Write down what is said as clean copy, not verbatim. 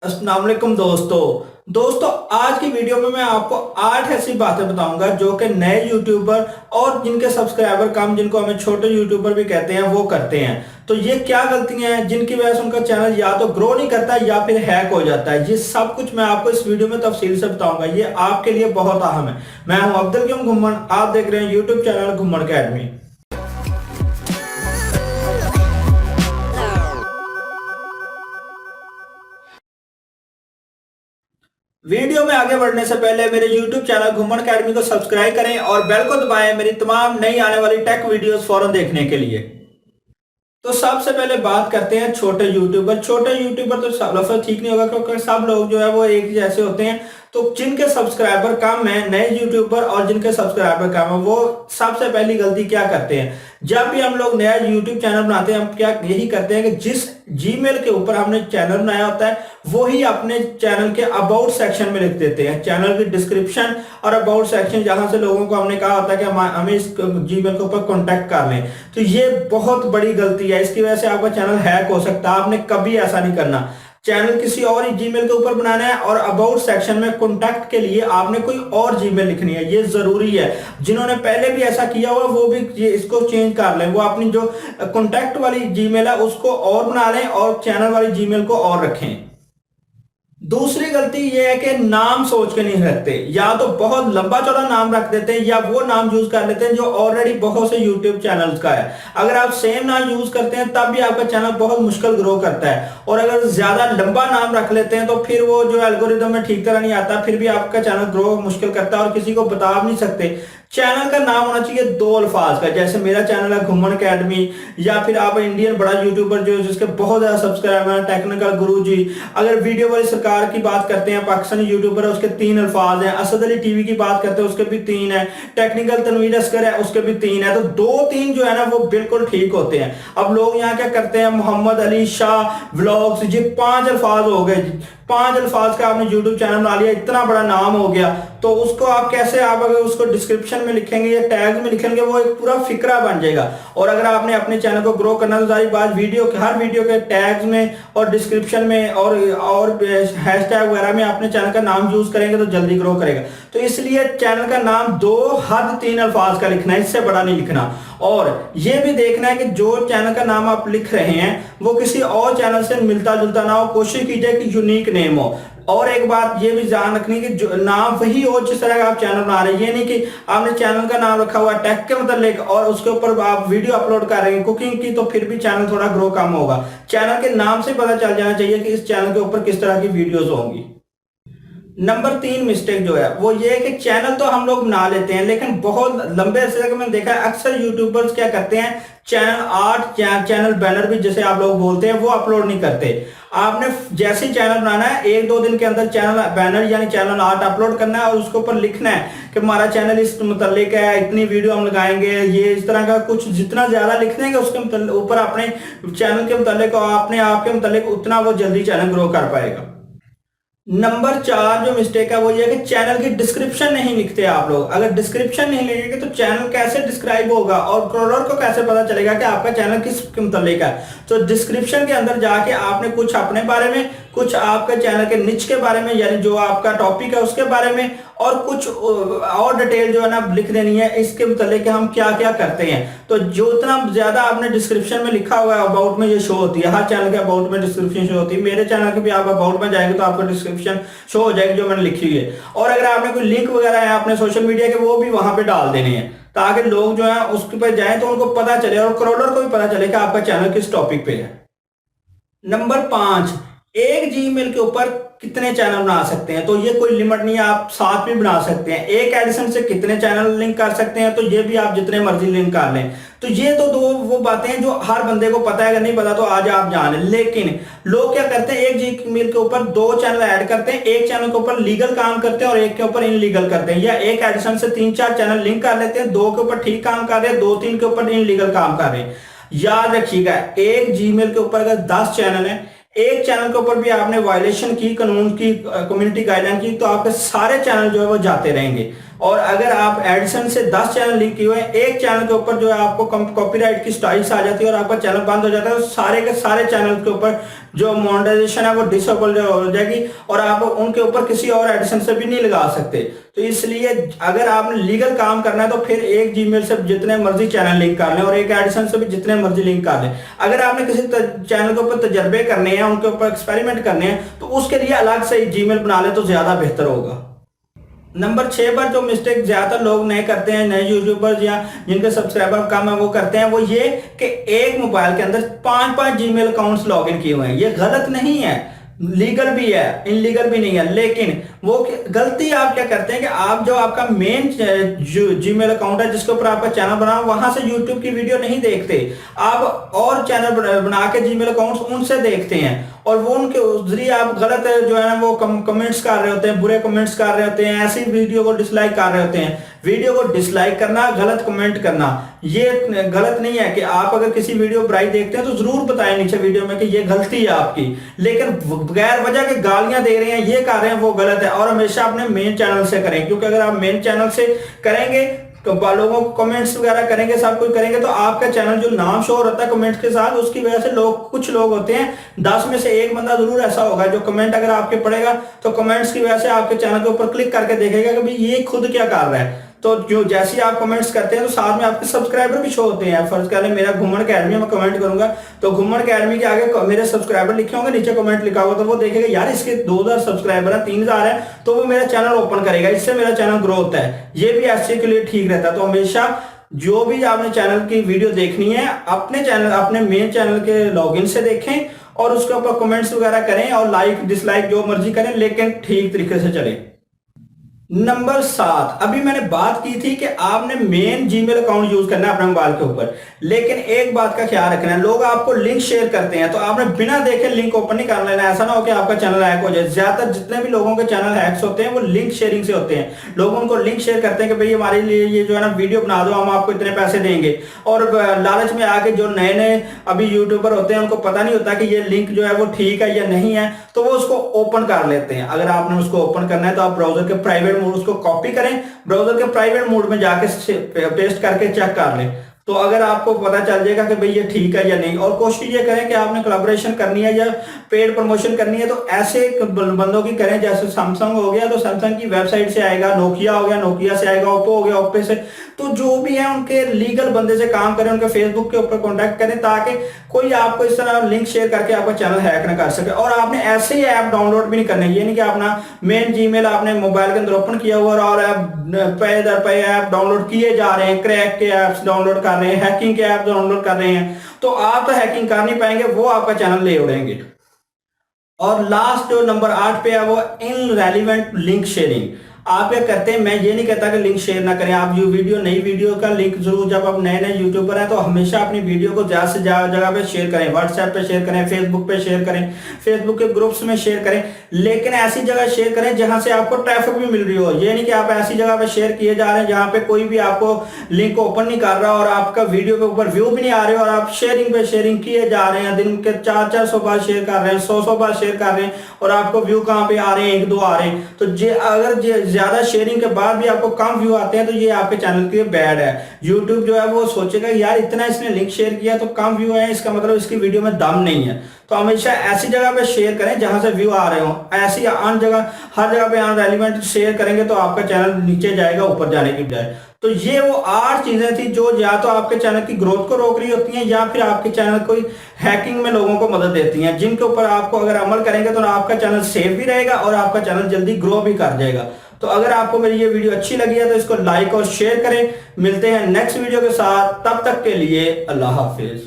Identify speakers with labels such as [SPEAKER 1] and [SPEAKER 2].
[SPEAKER 1] अस्सलाम वालेकुम दोस्तों आज की वीडियो में मैं आपको 8 ऐसी बातें बताऊंगा जो कि नए यूट्यूबर और जिनके सब्सक्राइबर कम, जिनको हमें छोटे यूट्यूबर भी कहते हैं, वो करते हैं। तो ये क्या गलतियां हैं जिनकी वजह से उनका चैनल या तो ग्रो नहीं करता या फिर हैक हो जाता है। ये सब कुछ मैं आपको इस वीडियो में तफसील से बताऊंगा। ये आपके लिए बहुत अहम है। मैं हूं अब्दुल किम घुम्मन, आप देख रहे हैं YouTube channel Ghumman academy. Video में आगे बढ़ने से पहले मेरे YouTube चैनल घुम्मन अकेडमी को सब्सक्राइब करें और बेल को दबाएं मेरी तमाम नई आने वाली टेक वीडियोस फौरन देखने के लिए। तो सबसे पहले बात करते हैं छोटे यूट्यूबर। छोटे यूट्यूबर तो सब लफ्ज ठीक नहीं होगा क्योंकि सब लोग जो है वो एक जैसे होते हैं। तो जिनके सब्सक्राइबर कम है, नए यूट्यूबर और जिनके सब्सक्राइबर कम है, वो सबसे पहली गलती क्या करते हैं? जब भी हम लोग नया यूट्यूब चैनल बनाते हैं, हम क्या यही करते हैं कि जिस जीमेल के ऊपर हमने चैनल बनाया होता है वही अपने चैनल के अबाउट सेक्शन में लिख देते हैं। चैनल की डिस्क्रिप्शन और अबाउट सेक्शन जहां से लोगों को हमने कहा होता है कि हमें इस जीमेल के ऊपर कॉन्टेक्ट कर लें। तो ये बहुत बड़ी गलती है। इसकी वजह से आपका चैनल हैक हो सकता है। आपने कभी ऐसा नहीं करना। चैनल किसी और ही जीमेल के ऊपर बनाना है और अबाउट सेक्शन में कॉन्टैक्ट के लिए आपने कोई और जीमेल लिखनी है। ये जरूरी है। जिन्होंने पहले भी ऐसा किया हुआ वो भी ये इसको चेंज कर लें। वो अपनी जो कॉन्टैक्ट वाली जीमेल है उसको और बना लें और चैनल वाली जीमेल को और रखें। दूसरी गलती यह है कि नाम सोच के नहीं रखते। या तो बहुत लंबा चौड़ा नाम रख देते हैं या वो नाम यूज कर लेते हैं जो ऑलरेडी बहुत से यूट्यूब चैनल्स का है। अगर आप सेम नाम यूज करते हैं तब भी आपका चैनल बहुत मुश्किल ग्रो करता है। और अगर ज्यादा लंबा नाम रख लेते हैं तो फिर वो जो एल्गोरिदम में ठीक तरह नहीं आता, फिर भी आपका चैनल ग्रो मुश्किल करता है और किसी को बता भी नहीं सकते। चैनल का नाम होना चाहिए दो अल्फाज का। जैसे मेरा चैनल है घुम्मन अकेडमी, या फिर आप इंडियन बड़ा यूट्यूबर जो जिसके बहुत ज्यादा सब्सक्राइबर हैं, टेक्निकल गुरुजी। अगर वीडियो वाली सरकार की बात करते हैं, पाकिस्तानी यूट्यूबर है, उसके 3 अल्फाज हैं। असद अली टीवी की बात करते हैं, उसके भी 3 है। टेक्निकल तनवीर असगर है, उसके भी 3 है। तो 2-3 जो है ना वो बिल्कुल ठीक होते हैं। अब लोग यहाँ क्या करते हैं, मोहम्मद अली शाह व्लॉग्स, ये 5 अल्फाज हो गए। 5 अल्फाज का आपने यूट्यूब चैनल बना लिया, इतना बड़ा नाम हो गया। तो उसको आप कैसे, आप अगर उसको डिस्क्रिप्शन में लिखेंगे या टैग में लिखेंगे, वो एक पूरा फिक्रा बन जाएगा। और अगर आपने अपने चैनल को ग्रो करना तो सारी बात वीडियो के, हर वीडियो के टैग्स में और डिस्क्रिप्शन में और हैशटैग वगैरह में अपने चैनल का नाम यूज करेंगे तो जल्दी ग्रो करेगा। तो इसलिए चैनल का नाम 2 हद 3 अल्फाज का लिखना है, इससे बड़ा नहीं लिखना। और ये भी देखना है कि जो चैनल का नाम आप लिख रहे हैं वो किसी और चैनल से मिलता जुलता ना हो। कोशिश कीजिए कि यूनिक नेम हो। और एक बात ये भी ध्यान रखनी कि जो नाम वही हो जिस तरह का आप चैनल बना रहे हैं। ये नहीं कि आपने चैनल का नाम रखा हुआ टेक के मतलब और उसके ऊपर आप वीडियो अपलोड कर रहे हैं कुकिंग की, तो फिर भी चैनल थोड़ा ग्रो कम होगा। चैनल के नाम से पता चल जाना चाहिए कि इस चैनल के ऊपर किस तरह की वीडियोस होंगी। नंबर 3 मिस्टेक जो है वो ये है कि चैनल तो हम लोग बना लेते हैं लेकिन बहुत लंबे अरसे तक मैंने देखा है अक्सर यूट्यूबर्स क्या करते हैं, चैनल आर्ट, चैनल बैनर भी जैसे आप लोग बोलते हैं, वो अपलोड नहीं करते। आपने जैसे ही चैनल बनाना है 1-2 दिन के अंदर चैनल बैनर यानी चैनल आर्ट अपलोड करना है और उसके ऊपर लिखना है कि हमारा चैनल इस मुतल्लिक है, इतनी वीडियो हम लगाएंगे, ये इस तरह का कुछ। जितना ज्यादा लिख देंगे उसके ऊपर अपने चैनल के मुतल्लिक और अपने आप के मुतल्लिक, उतना वो जल्दी चैनल ग्रो कर पाएगा। नंबर 4 जो मिस्टेक है वो ये है कि चैनल की डिस्क्रिप्शन नहीं लिखते आप लोग। अगर डिस्क्रिप्शन नहीं लिखेंगे तो चैनल कैसे डिस्क्राइब होगा और क्रोलर को कैसे पता चलेगा कि आपका चैनल किस मुतल्लिक है? तो डिस्क्रिप्शन के अंदर जाके आपने कुछ अपने बारे में, कुछ आपके चैनल के निच के बारे में यानी जो आपका टॉपिक है उसके बारे में, और कुछ और डिटेल जो है ना लिख देनी है इसके मुताबिक कि हम क्या क्या करते हैं। तो जो इतना ज्यादा आपने डिस्क्रिप्शन में लिखा हुआ है, अबाउट में ये शो होती है, हर चैनल के अबाउट में डिस्क्रिप्शन शो होती है। मेरे चैनल के भी आप अबाउट में जाएंगे तो आपको डिस्क्रिप्शन शो हो जाएगी जो मैंने लिखी हुई है। और अगर आपने कोई लिंक वगैरह है अपने सोशल मीडिया के, वो भी वहां पे डाल देने हैं ताकि लोग जो है उसके पर जाए तो उनको पता चले और क्रोलर को भी पता चले कि आपका चैनल किस टॉपिक पे है। नंबर 5, एक जीमेल के ऊपर कितने चैनल बना सकते हैं? तो ये कोई लिमिट नहीं है, आप 7 भी बना सकते हैं। एक एडिशन से कितने चैनल लिंक कर सकते हैं? तो ये भी आप जितने मर्जी लिंक कर लें। तो ये तो 2 वो बातें हैं जो हर बंदे को पता है। अगर नहीं पता तो आज आप जान लें। लेकिन लोग क्या करते हैं, एक जीमेल के ऊपर 2 चैनल ऐड करते हैं। एक चैनल के ऊपर लीगल काम करते हैं और एक के ऊपर इनलीगल करते हैं। या एक एडिशन से 3-4 चैनल लिंक कर लेते हैं, 2 के ऊपर ठीक काम कर रहे हैं, 2-3 के ऊपर इनलीगल काम कर रहे हैं। याद रखिएगा, एक जीमेल के ऊपर अगर 10 चैनल है, एक चैनल के ऊपर भी आपने वायलेशन की कानून की, कम्युनिटी गाइडलाइन की, तो आपके सारे चैनल जो है वो जाते रहेंगे। और अगर आप एडिशन से 10 चैनल लिंक किए हुए हैं, एक चैनल के ऊपर जो है आपको कॉपीराइट की स्ट्राइक्स आ जाती है और आपका चैनल बंद हो जाता है, तो सारे के सारे चैनल के ऊपर जो मोनेटाइजेशन है वो डिसेबल हो जाएगी और आप उनके ऊपर किसी और एडिशन से भी नहीं लगा सकते। तो इसलिए अगर आपने लीगल काम करना है तो फिर एक जीमेल से जितने मर्जी चैनल लिंक कर लें और एक एडिशन से भी जितने मर्जी लिंक कर लें। अगर आपने किसी चैनल के ऊपर तजर्बे करने हैं, उनके ऊपर एक्सपेरिमेंट करने हैं, तो उसके लिए अलग से जीमेल बना ले तो ज्यादा बेहतर होगा। नंबर 6 पर जो मिस्टेक ज्यादातर लोग नहीं करते हैं, नए यूट्यूबर्स या जिनके सब्सक्राइबर कम है वो करते हैं, वो ये कि एक मोबाइल के अंदर 5-5 जीमेल अकाउंट्स लॉगिन किए हुए हैं। ये गलत नहीं है, लीगल भी है, इनलीगल भी नहीं है, लेकिन वो गलती आप क्या करते हैं कि आप जो आपका मेन जीमेल अकाउंट है जिसके ऊपर आपका चैनल बना वहां से यूट्यूब की वीडियो नहीं देखते, आप और चैनल बना के जीमेल अकाउंट्स उनसे देखते हैं और वो उनके जरिए आप गलत जो है वो कमेंट्स कर रहे होते हैं, बुरे कमेंट्स कर रहे होते हैं, ऐसी वीडियो को डिसलाइक कर रहे होते हैं। वीडियो को डिसलाइक करना, गलत कमेंट करना ये गलत नहीं है कि आप अगर किसी वीडियो बुराई देखते हैं तो जरूर बताएं नीचे वीडियो में कि ये गलती है आपकी, लेकिन बगैर वजह के गालियां दे रहे हैं, ये कर रहे हैं, वो गलत है। और हमेशा अपने मेन चैनल से करें, क्योंकि अगर आप मेन चैनल से करेंगे तो लोगों को कमेंट्स वगैरह करेंगे, सब कुछ करेंगे, तो आपका चैनल जो नाम शो होता है कमेंट्स के साथ, उसकी वजह से कुछ लोग होते हैं, 10 में से एक बंदा जरूर ऐसा होगा जो कमेंट अगर आपके पढ़ेगा तो कमेंट्स की वजह से आपके चैनल के ऊपर क्लिक करके देखेगा कि भाई ये खुद क्या कर रहा है। तो जो जैसे आप कमेंट्स करते हैं तो साथ में आपके सब्सक्राइबर भी शो होते हैं। फर्ज कर ले मेरा घुमन अकेडमी में कमेंट करूंगा तो घुमन अकेडमी के आगे मेरे सब्सक्राइबर लिखे होंगे, नीचे कमेंट लिखा होगा, तो वो देखेगा यार इसके 2000 सब्सक्राइबर है, 3000 है, तो वो मेरा चैनल ओपन करेगा, इससे मेरा चैनल ग्रो होता है। ये भी ऐसे के लिए ठीक रहता है। तो हमेशा जो भी आपने चैनल की वीडियो देखनी है अपने चैनल, अपने मेन चैनल के लॉगिन से देखें और उसके ऊपर कमेंट्स वगैरह करें और लाइक डिसलाइक जो मर्जी करें, लेकिन ठीक तरीके से चले। नंबर 7, अभी मैंने बात की थी कि आपने मेन जीमेल अकाउंट यूज करना है अपने मोबाइल के ऊपर, लेकिन एक बात का ख्याल रखना है, लोग आपको लिंक शेयर करते हैं तो आपने बिना देखे लिंक ओपन नहीं कर लेना। ऐसा ना हो कि आपका चैनल हैक हो जाए। ज्यादातर जितने भी लोगों के चैनल हैक्स होते हैं वो लिंक शेयरिंग से होते हैं। लोग उनको लिंक शेयर करते हैं कि भाई हमारे लिए ये जो है ना वीडियो बना दो, हम आपको इतने पैसे देंगे, और लालच में आके जो नए नए अभी यूट्यूबर होते हैं उनको पता नहीं होता कि ये लिंक जो है वो ठीक है या नहीं है, तो वो उसको ओपन कर लेते हैं। अगर आपने उसको ओपन करना है तो आप ब्राउजर के प्राइवेट मोड उसको कॉपी करें, ब्राउजर के प्राइवेट मोड में जाके पेस्ट करके चेक कर लें, तो अगर आपको पता चल जाएगा कि भाई ये ठीक है या नहीं। और कोशिश ये करें कि आपने कोलैबोरेशन करनी है या पेड प्रमोशन करनी है तो ऐसे बंदों की करें, जैसे सैमसंग हो गया तो सैमसंग की वेबसाइट से आएगा, नोकिया हो गया नोकिया से आएगा, ओप्पो हो गया ओप्पो से, तो जो भी है उनके लीगल बंदे से काम करें, उनके फेसबुक के ऊपर कॉन्टेक्ट करें ताकि कोई आपको इस तरह लिंक शेयर करके आपका चैनल हैक ना कर सके। और आपने ऐसे ही ऐप डाउनलोड भी नहीं करना है, ये नहीं कि अपना मेन जीमेल आपने मोबाइल के अंदर ओपन किया हुआ और पे दर पे ऐप डाउनलोड किए जा रहे हैं, क्रैक के ऐप्स डाउनलोड कर रहे हैं, हैकिंग के ऐप डाउनलोड कर रहे हैं, तो आप तो हैकिंग कर नहीं पाएंगे, वो आपका चैनल ले उड़ेंगे। और लास्ट जो नंबर 8 पे है वो इनरेलेवेंट लिंक शेयरिंग। आप क्या करते हैं, मैं ये नहीं कहता कि लिंक शेयर ना करें, आप जो नई वीडियो का लिंक जरूर, जब आप नए नए यूट्यूबर हैं तो हमेशा अपनी वीडियो को ज्यादा से ज्यादा जगह पे शेयर करें, व्हाट्सएप पे शेयर करें, फेसबुक पे शेयर करें, फेसबुक के ग्रुप्स में शेयर करें, लेकिन ऐसी जगह शेयर करें जहां से आपको ट्रैफिक भी मिल रही हो। ये नहीं कि आप ऐसी जगह पे शेयर किए जा रहे हैं जहां पे कोई भी आपको लिंक ओपन नहीं कर रहा और आपका वीडियो के ऊपर व्यू भी नहीं आ रहे और आप शेयरिंग पे शेयरिंग किए जा रहे हैं, दिन के 400 बार शेयर कर रहे हैं, 100 बार शेयर कर रहे हैं और आपको व्यू कहां पे आ रहे हैं, 1-2 आ रहे हैं। तो अगर ज्यादा शेयरिंग के बाद भी आपको कम व्यू आते हैं तो ये आपके चैनल के लिए बैड है। YouTube जो है वो सोचेगा यार इतना इसने लिंक शेयर किया तो कम व्यू है, इसका मतलब इसकी वीडियो में दम नहीं है। तो हमेशा ऐसी जगह पे शेयर करें जहां से व्यू आ रहे हो, ऐसी हर जगह पे अनरेलेवेंट शेयर करेंगे तो आपका चैनल नीचे जाएगा ऊपर जाने की बजाय। तो ये वो 8 चीजें थी जो या तो आपके चैनल की ग्रोथ को रोक रही होती हैं या फिर आपके चैनल को हैकिंग में लोगों को मदद देती हैं, जिनके ऊपर आपको अगर अमल करेंगे तो आपका चैनल सेफ भी रहेगा और आपका चैनल जल्दी ग्रो भी कर जाएगा। तो अगर आपको मेरी ये वीडियो अच्छी लगी है तो इसको लाइक और शेयर करें। मिलते हैं नेक्स्ट वीडियो के साथ, तब तक के लिए अल्लाह हाफिज।